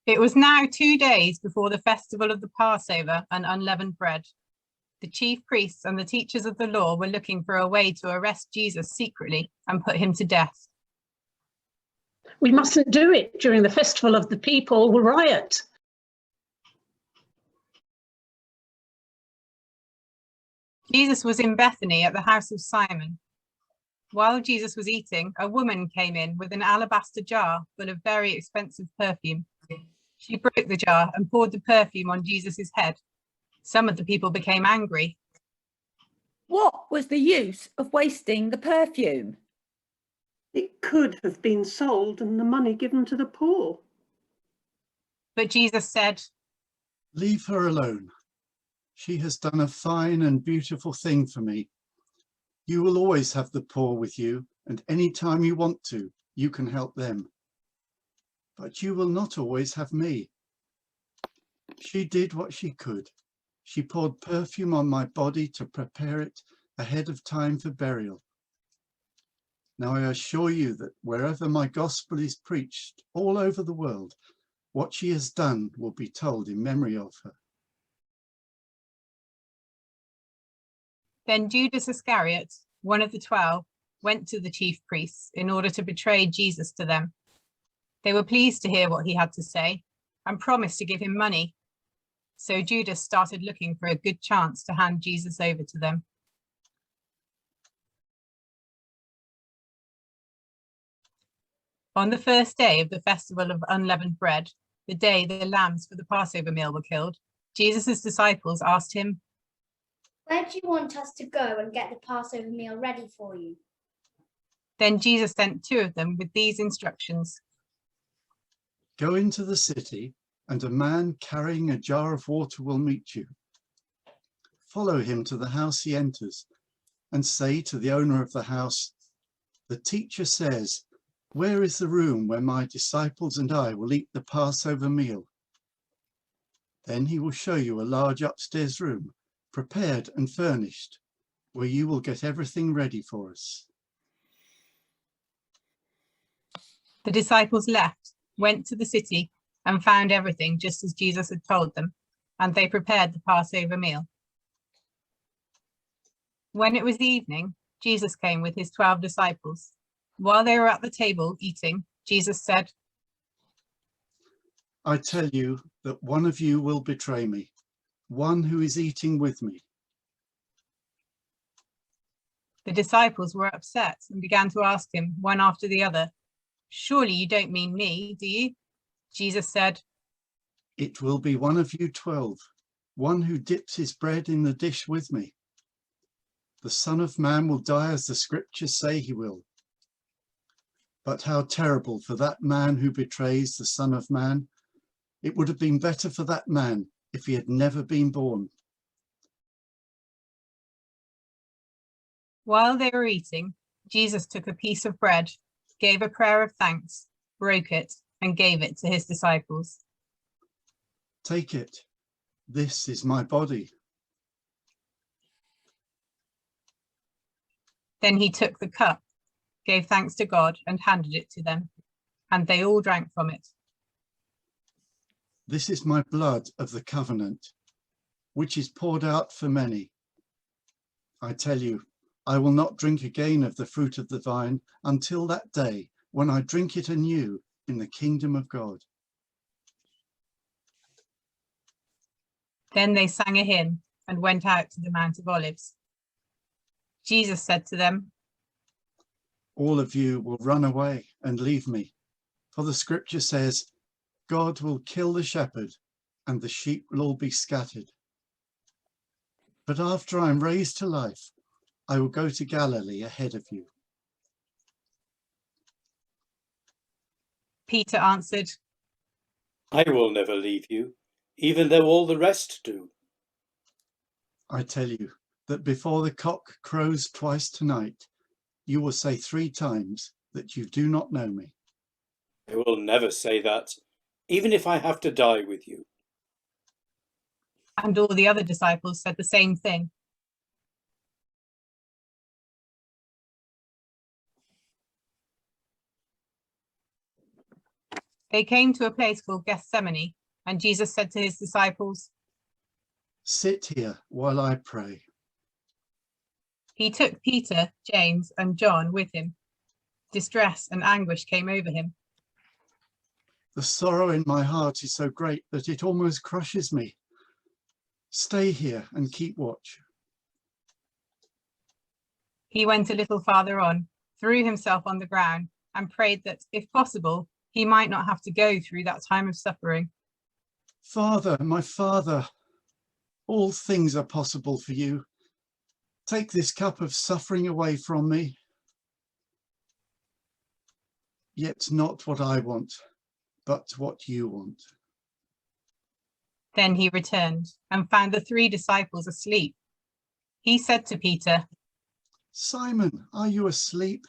It was now 2 days before the festival of the Passover and unleavened bread. The chief priests and the teachers of the law were looking for a way to arrest Jesus secretly and put him to death. We mustn't do it during the festival of the people will riot. Jesus was in Bethany at the house of Simon. While Jesus was eating, a woman came in with an alabaster jar full of very expensive perfume. She broke the jar and poured the perfume on Jesus's head. Some of the people became angry. What was the use of wasting the perfume? It could have been sold and the money given to the poor. But Jesus said, "Leave her alone. She has done a fine and beautiful thing for me. You will always have the poor with you, and any time you want to, you can help them. But you will not always have me. She did what she could. She poured perfume on my body to prepare it ahead of time for burial. Now I assure you that wherever my gospel is preached all over the world, what she has done will be told in memory of her." Then Judas Iscariot, one of the 12, went to the chief priests in order to betray Jesus to them. They were pleased to hear what he had to say and promised to give him money. So Judas started looking for a good chance to hand Jesus over to them. On the first day of the festival of unleavened bread, the day the lambs for the Passover meal were killed, Jesus' disciples asked him, "Where do you want us to go and get the Passover meal ready for you?" Then Jesus sent 2 of them with these instructions. "Go into the city, and a man carrying a jar of water will meet you. Follow him to the house he enters, and say to the owner of the house, 'The teacher says, where is the room where my disciples and I will eat the Passover meal?' Then he will show you a large upstairs room, prepared and furnished, where you will get everything ready for us." The disciples left, went to the city, and found everything just as Jesus had told them, and they prepared the Passover meal. When it was evening, Jesus came with his 12 disciples. While they were at the table eating, Jesus said, "I tell you that one of you will betray me, one who is eating with me." The disciples were upset and began to ask him one after the other, "Surely you don't mean me, do you?" Jesus said, "It will be one of you 12, one who dips his bread in the dish with me. The Son of Man will die as the scriptures say he will. But how terrible for that man who betrays the Son of Man. It would have been better for that man if he had never been born." While they were eating, Jesus took a piece of bread, gave a prayer of thanks, broke it, and gave it to his disciples. "Take it. This is my body." Then he took the cup, gave thanks to God, and handed it to them, and they all drank from it. "This is my blood of the covenant, which is poured out for many. I tell you, I will not drink again of the fruit of the vine until that day when I drink it anew in the kingdom of God." Then they sang a hymn and went out to the Mount of Olives. Jesus said to them, "All of you will run away and leave me, for the scripture says, God will kill the shepherd and the sheep will all be scattered. But after I am raised to life, I will go to Galilee ahead of you." Peter answered, "I will never leave you, even though all the rest do." "I tell you that before the cock crows twice tonight, you will say 3 times that you do not know me." "I will never say that, even if I have to die with you." and all the other disciples said the same thing. They came to a place called Gethsemane, and Jesus said to his disciples, "Sit here while I pray." He took Peter, James, and John with him. Distress and anguish came over him. "The sorrow in my heart is so great that it almost crushes me. Stay here and keep watch." He went a little farther on, threw himself on the ground, and prayed that, if possible, he might not have to go through that time of suffering. "Father, my Father, all things are possible for you. Take this cup of suffering away from me. Yet not what I want, but what you want." Then he returned and found the 3 disciples asleep. He said to Peter, "Simon, are you asleep?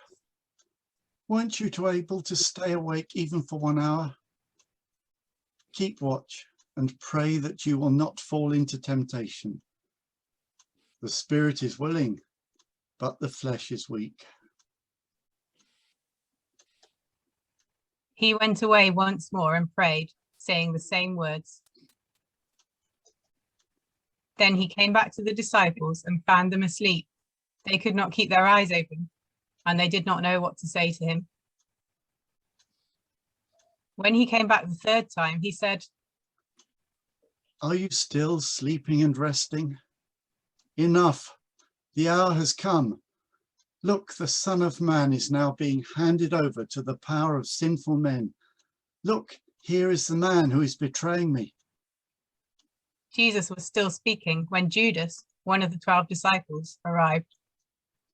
Weren't you able to stay awake even for 1 hour? Keep watch and pray that you will not fall into temptation. The spirit is willing, but the flesh is weak." He went away once more and prayed, saying the same words. Then he came back to the disciples and found them asleep. They could not keep their eyes open, and they did not know what to say to him. When he came back the 3rd time, he said, "Are you still sleeping and resting? Enough, the hour has come. Look, the Son of Man is now being handed over to the power of sinful men. Look, here is the man who is betraying me." Jesus was still speaking when Judas, one of the 12 disciples, arrived.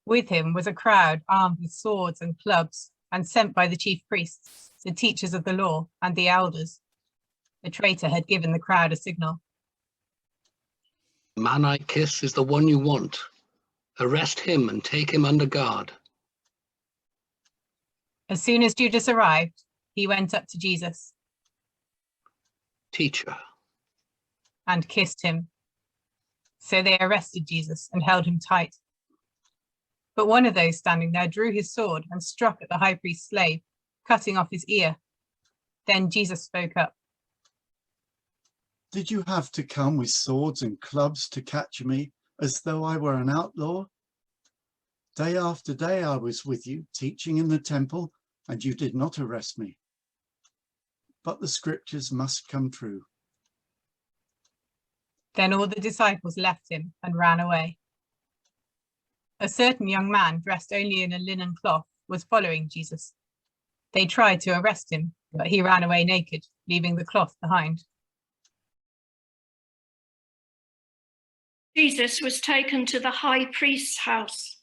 With him was a crowd armed with swords and clubs and sent by the chief priests, the teachers of the law, and the elders. The traitor had given the crowd a signal. "The man I kiss is the one you want. Arrest him and take him under guard." As soon as Judas arrived, he went up to Jesus "Teacher." and kissed him. So they arrested Jesus and held him tight. But one of those standing there drew his sword and struck at the high priest's slave, cutting off his ear. Then Jesus spoke up. "Did you have to come with swords and clubs to catch me as though I were an outlaw? Day after day I was with you, teaching in the temple, and you did not arrest me. But the scriptures must come true." Then all the disciples left him and ran away. A certain young man, dressed only in a linen cloth, was following Jesus. They tried to arrest him, but he ran away naked, leaving the cloth behind. Jesus was taken to the high priest's house,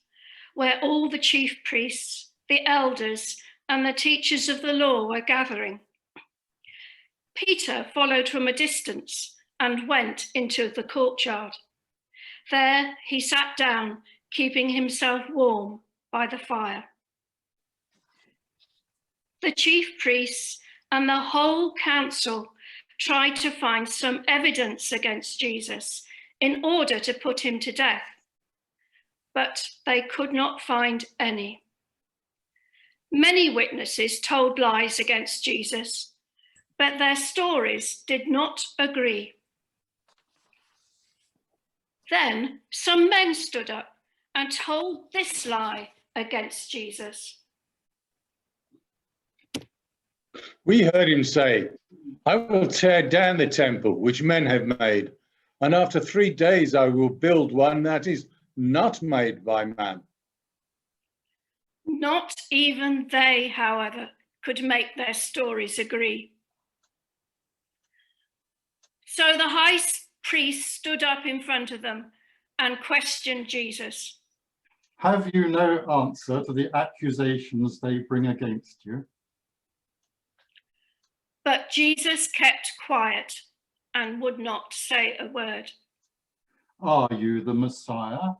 where all the chief priests, the elders, and the teachers of the law were gathering. Peter followed from a distance and went into the courtyard. There he sat down, keeping himself warm by the fire. The chief priests and the whole council tried to find some evidence against Jesus in order to put him to death, but they could not find any. Many witnesses told lies against Jesus, but their stories did not agree. Then some men stood up and told this lie against Jesus. "We heard him say, 'I will tear down the temple which men have made, and after 3 days I will build one that is not made by man.'" Not even they, however, could make their stories agree. So the high priest stood up in front of them and questioned Jesus. "Have you no answer to the accusations they bring against you?" But Jesus kept quiet and would not say a word. "Are you the Messiah,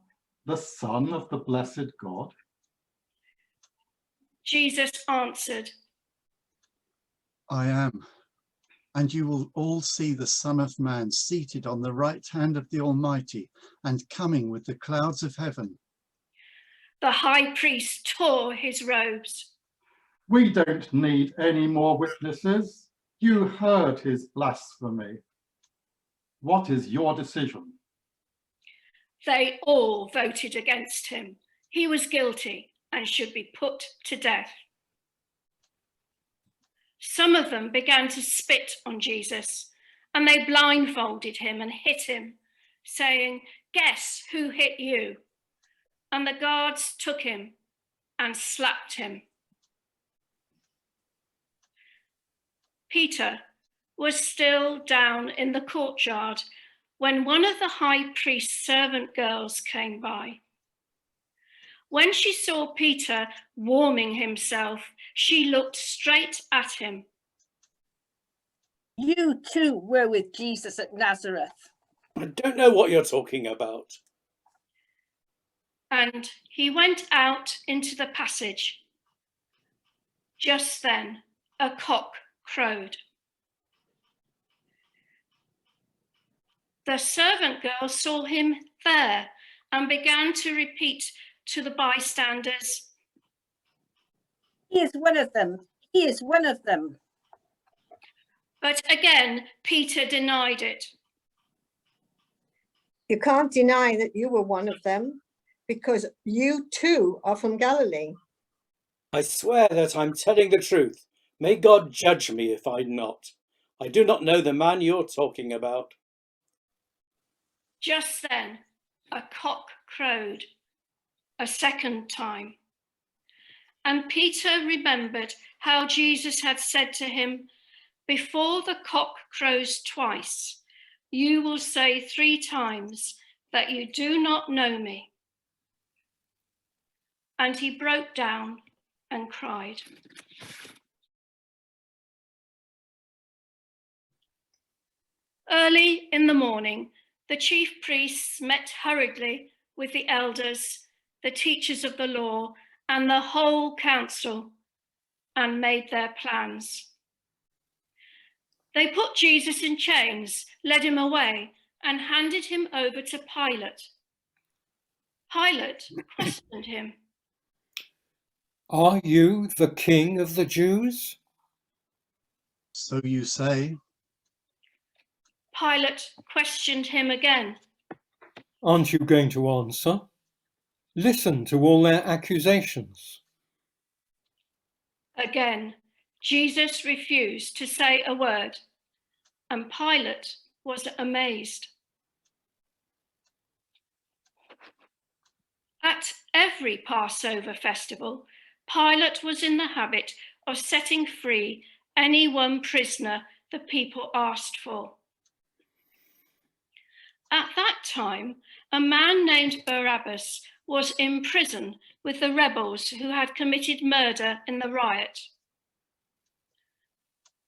the Son of the blessed God?" Jesus answered, "I am. And you will all see the Son of Man seated on the right hand of the Almighty and coming with the clouds of heaven." The high priest tore his robes. "We don't need any more witnesses. You heard his blasphemy. What is your decision? They all voted against him. He was guilty and should be put to death. Some of them began to spit on Jesus, and they blindfolded him and hit him, saying, "Guess who hit you?" And the guards took him and slapped him. Peter was still down in the courtyard when one of the high priest's servant girls came by. When she saw Peter warming himself, she looked straight at him. You too were with Jesus at Nazareth. I don't know what you're talking about. And he went out into the passage. Just then, a cock crowed. The servant girl saw him there and began to repeat to the bystanders, "He is one of them. He is one of them." But again, Peter denied it. You can't deny that you were one of them, because you too are from Galilee. I swear that I'm telling the truth. May God judge me if I'm not. I do not know the man you're talking about. Just then, a cock crowed a second time. And Peter remembered how Jesus had said to him, "Before the cock crows twice, you will say 3 times that you do not know me." And he broke down and cried. Early in the morning, the chief priests met hurriedly with the elders, the teachers of the law, and the whole council, and made their plans. They put Jesus in chains, led him away, and handed him over to Pilate. Pilate questioned him. "Are you the king of the Jews?" So you say. Pilate questioned him again. "Aren't you going to answer? Listen to all their accusations." Again, Jesus refused to say a word, and Pilate was amazed. At every Passover festival, Pilate was in the habit of setting free any one prisoner the people asked for. At that time, a man named Barabbas was in prison with the rebels who had committed murder in the riot.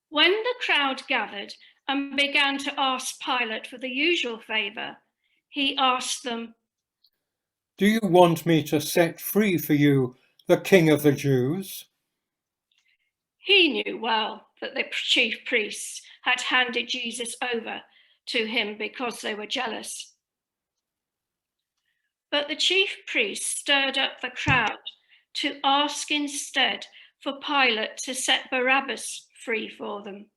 When the crowd gathered and began to ask Pilate for the usual favor, he asked them, "Do you want me to set free for you the king of the Jews?" He knew well that the chief priests had handed Jesus over to him because they were jealous. But the chief priests stirred up the crowd to ask instead for Pilate to set Barabbas free for them.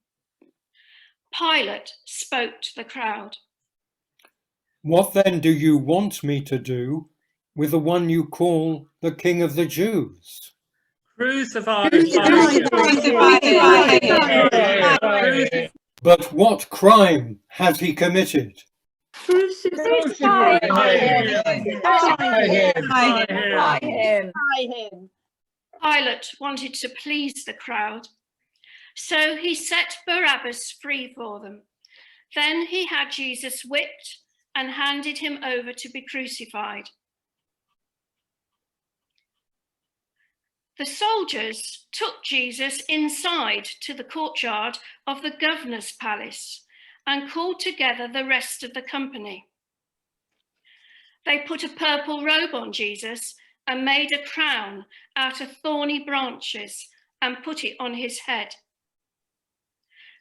Pilate spoke to the crowd. "What then do you want me to do with the one you call the king of the Jews?" Crucify him. "But what crime has he committed?" Crucify him. Pilate wanted to please the crowd, so he set Barabbas free for them. Then he had Jesus whipped and handed him over to be crucified. The soldiers took Jesus inside to the courtyard of the governor's palace and called together the rest of the company. They put a purple robe on Jesus and made a crown out of thorny branches and put it on his head.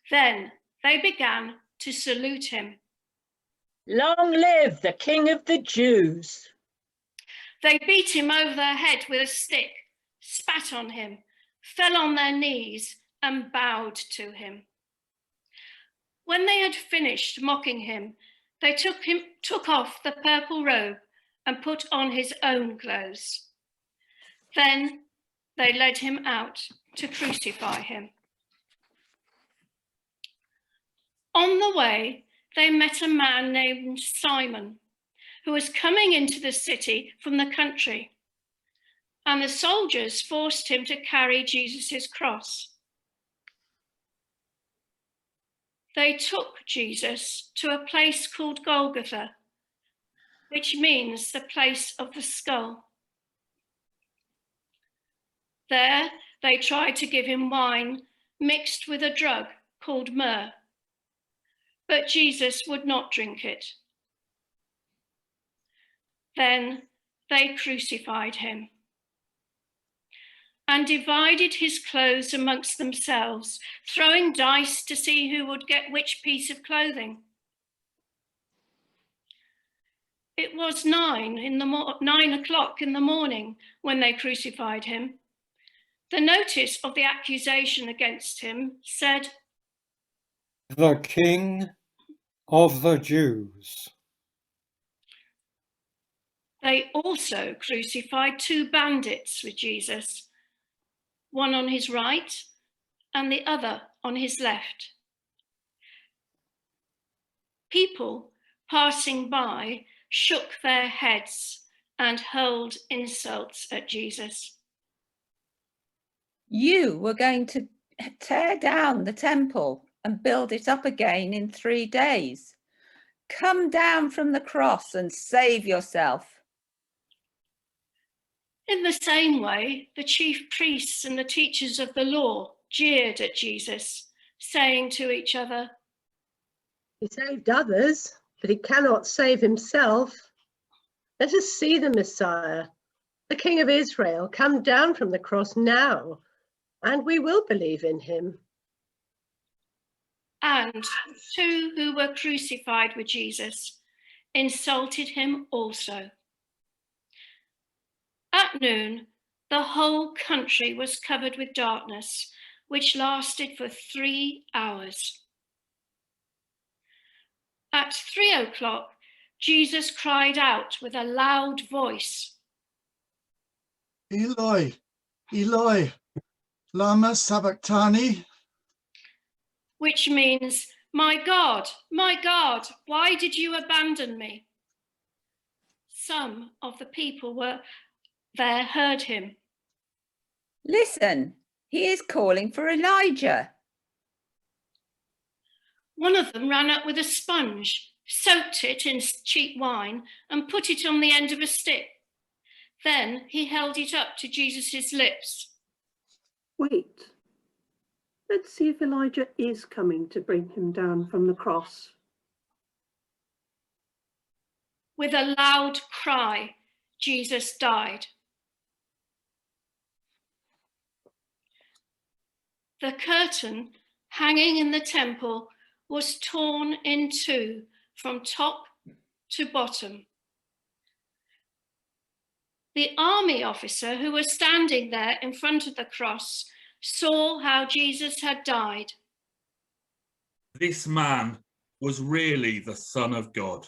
Then they began to salute him. "Long live the King of the Jews." They beat him over the head with a stick, spat on him, fell on their knees and bowed to him. When they had finished mocking him, they took off the purple robe and put on his own clothes. Then they led him out to crucify him. On the way, they met a man named Simon, who was coming into the city from the country, and the soldiers forced him to carry Jesus' cross. They took Jesus to a place called Golgotha, which means the place of the skull. There, they tried to give him wine mixed with a drug called myrrh, but Jesus would not drink it. Then they crucified him and divided his clothes amongst themselves, throwing dice to see who would get which piece of clothing. It was 9 o'clock in the morning when they crucified him. The notice of the accusation against him said, "The King of the Jews." They also crucified 2 bandits with Jesus, one on his right and the other on his left. People passing by shook their heads and hurled insults at Jesus. You were going to tear down the temple and build it up again in 3 days. Come down from the cross and save yourself. In the same way, the chief priests and the teachers of the law jeered at Jesus, saying to each other, He saved others, but he cannot save himself. Let us see the Messiah, the King of Israel, come down from the cross now, and we will believe in him. And 2 who were crucified with Jesus insulted him also. At noon, the whole country was covered with darkness, which lasted for 3 hours. At 3 o'clock, Jesus cried out with a loud voice, Eloi, Eloi, lama sabachthani? which means, my God, why did you abandon me? Some of the people were there heard him. Listen, he is calling for Elijah. One of them ran up with a sponge, soaked it in cheap wine, and put it on the end of a stick. Then he held it up to Jesus' lips. Wait, let's see if Elijah is coming to bring him down from the cross. With a loud cry, Jesus died. The curtain hanging in the temple was torn in 2 from top to bottom. The army officer who was standing there in front of the cross saw how Jesus had died. This man was really the Son of God.